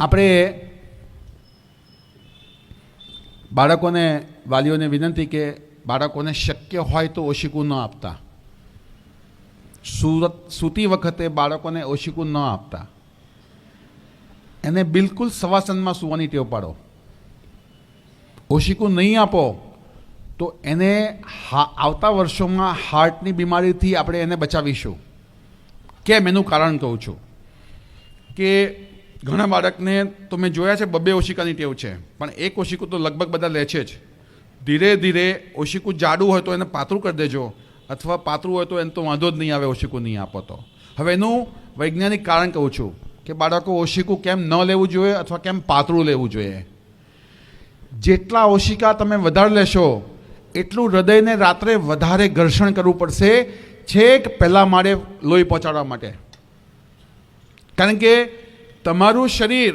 આપણે બાળકોને વાલીઓને વિનંતી કે બાળકોને શક્ય હોય તો ઓશીકું ન આપતા, સૂતી વખતે બાળકોને ઓશીકું ન આપતા, એને બિલકુલ સવાસનમાં સૂવાની ટેવ પાડો. ઓશીકું નહીં આપો તો એને આવતા વર્ષોમાં હાર્ટની બીમારીથી આપણે એને બચાવીશું. કેમ એનું કારણ કહું છું કે ઘણા બાળકને તો મેં જોયા છે 2 ઓશિકાની ટેવ છે, પણ એક ઓશિકું તો લગભગ બધા લે છે જ. ધીરે ધીરે ઓશિકું જાડું હોય તો એને પાતળું કરી દેજો, અથવા પાતળું હોય તો એને તો વાંધો જ નહીં આવે ઓશિકું નહીં આપો તો. હવે એનું વૈજ્ઞાનિક કારણ કહું છું કે બાળકો ઓશિકું કેમ ન લેવું જોઈએ અથવા કેમ પાતળું લેવું જોઈએ. જેટલા ઓશિકા તમે વધારે લેશો એટલું હૃદયને રાત્રે વધારે ઘર્ષણ કરવું પડશે, છેક પહેલા માળે લોહી પહોંચાડવા માટે. કારણ કે તમારું શરીર,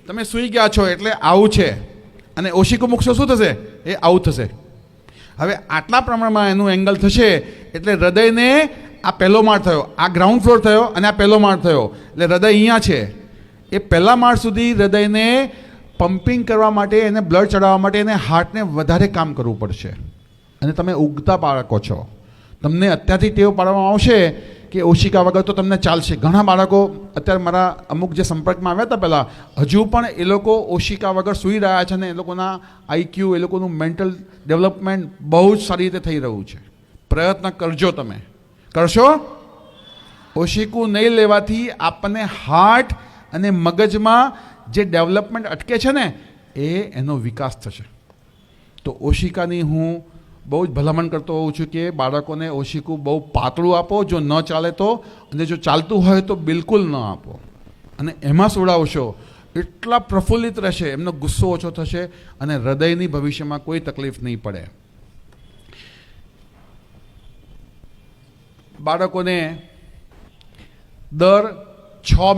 તમે સૂઈ ગયા છો એટલે આવું છે, અને ઓશિકું મૂકશો શું થશે? એ આવું થશે. હવે આટલા પ્રમાણમાં એનું એંગલ થશે એટલે હૃદયને આ પહેલો માળ થયો, આ ગ્રાઉન્ડ ફ્લોર થયો અને આ પહેલો માળ થયો, એટલે હૃદય અહીંયા છે. એ પહેલા માળ સુધી હૃદયને પમ્પિંગ કરવા માટે, એને બ્લડ ચડાવવા માટે એને હાર્ટને વધારે કામ કરવું પડશે. અને તમે ઉગતા બાળકો છો, તમને અત્યારથી ટેવ પાડવામાં આવશે કે ઓશિકા વગર તો તમને ચાલશે. ઘણા બાળકો અત્યારે મારા અમુક જે સંપર્કમાં આવ્યા હતા પહેલાં, હજુ પણ એ લોકો ઓશિકા વગર સૂઈ રહ્યા છે અને એ લોકોના આઈક્યુ, એ લોકોનું મેન્ટલ ડેવલપમેન્ટ બહુ જ સારી રીતે થઈ રહ્યું છે. પ્રયત્ન કરજો, તમે કરશો. ઓશિકું નહીં લેવાથી આપણને હાર્ટ અને મગજમાં જે ડેવલપમેન્ટ અટકે છે ને એનો વિકાસ થશે. તો ઓશિકાની હું બહુ જ ભલામણ કરતો હોઉં છું કે બાળકોને ઓશિકું બહુ પાતળું આપો, જો ન ચાલે તો, અને જો ચાલતું હોય તો બિલકુલ ન આપો. અને એમાં સોડાવશો એટલા પ્રફુલ્લિત રહેશે, એમનો ગુસ્સો ઓછો થશે અને હૃદયની ભવિષ્યમાં કોઈ તકલીફ નહીં પડે. બાળકોને દર 6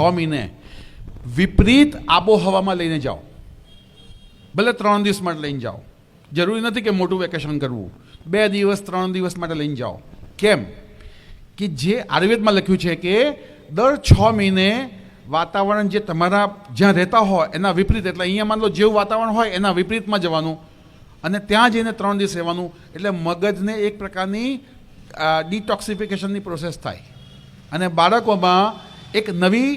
મહિને વિપરીત આબોહવામાં લઈને જાઓ. ભલે 3 દિવસ માટે લઈને જાઓ, જરૂરી નથી કે મોટું વેકેશન કરવું. 2 દિવસ 3 દિવસ માટે લઈને જાઓ. કેમ કે જે આયુર્વેદમાં લખ્યું છે કે દર 6 મહિને વાતાવરણ જે તમારા જ્યાં રહેતા હોય એના વિપરીત, એટલે અહીંયા માન લો જેવું વાતાવરણ હોય એના વિપરીતમાં જવાનું અને ત્યાં જઈને 3 દિવસ રહેવાનું, એટલે મગજને એક પ્રકારની ડિટોક્સિફિકેશનની પ્રોસેસ થાય અને બાળકોમાં એક નવી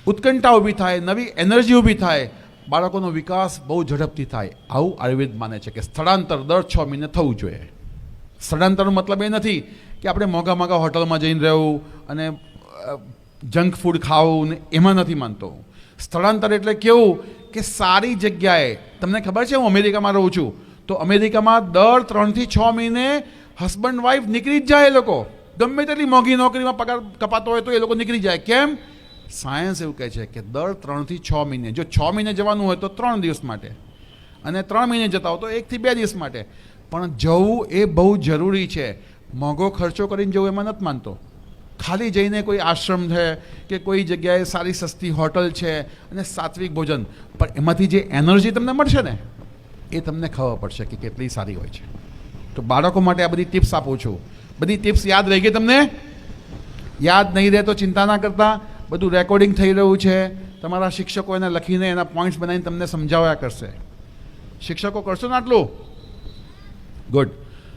ઉત્કંઠા ઊભી થાય, નવી એનર્જી ઊભી થાય, બાળકોનો વિકાસ બહુ ઝડપથી થાય. આવું આયુર્વેદ માને છે કે સ્થળાંતર દર 6 મહિને થવું જોઈએ. સ્થળાંતરનો મતલબ એ નથી કે આપણે મોંઘા હોટલમાં જઈને રહેવું અને જંક ફૂડ ખાવું ને, એમાં નથી માનતો. સ્થળાંતર એટલે કેવું કે સારી જગ્યાએ, તમને ખબર છે હું અમેરિકામાં રહું છું, તો અમેરિકામાં દર 3 થી 6 મહિને હસબન્ડ વાઈફ નીકળી જ જાય. એ લોકો ગમે તેટલી મોંઘી નોકરીમાં પગાર કપાતો હોય તો એ લોકો નીકળી જાય. કેમ? સાયન્સ એવું કહે છે કે દર 3 થી 6 મહિને, જો 6 મહિને જવાનું હોય તો 3 દિવસ માટે, અને 3 મહિને જતા હો તો 1 થી 2 દિવસ માટે. પણ જવું એ બહુ જરૂરી છે. મોંઘો ખર્ચો કરીને જવું એમાં નથી માનતો. ખાલી જઈને કોઈ આશ્રમ છે કે કોઈ જગ્યાએ સારી સસ્તી હોટલ છે અને સાત્વિક ભોજન, પણ એમાંથી જે એનર્જી તમને મળશે ને એ તમને ખબર પડશે કે કેટલી સારી હોય છે. તો બાળકો માટે આ બધી ટિપ્સ આપું છું. બધી ટિપ્સ યાદ રહી ગઈ તમને? યાદ નહીં રહે તો ચિંતા ના કરતા, બધું રેકોર્ડિંગ થઈ રહ્યું છે. તમારા શિક્ષકો એને લખીને એના પોઈન્ટ્સ બનાવીને તમને સમજાવ્યા કરશે. શિક્ષકો કરશો ને આટલું? ગુડ.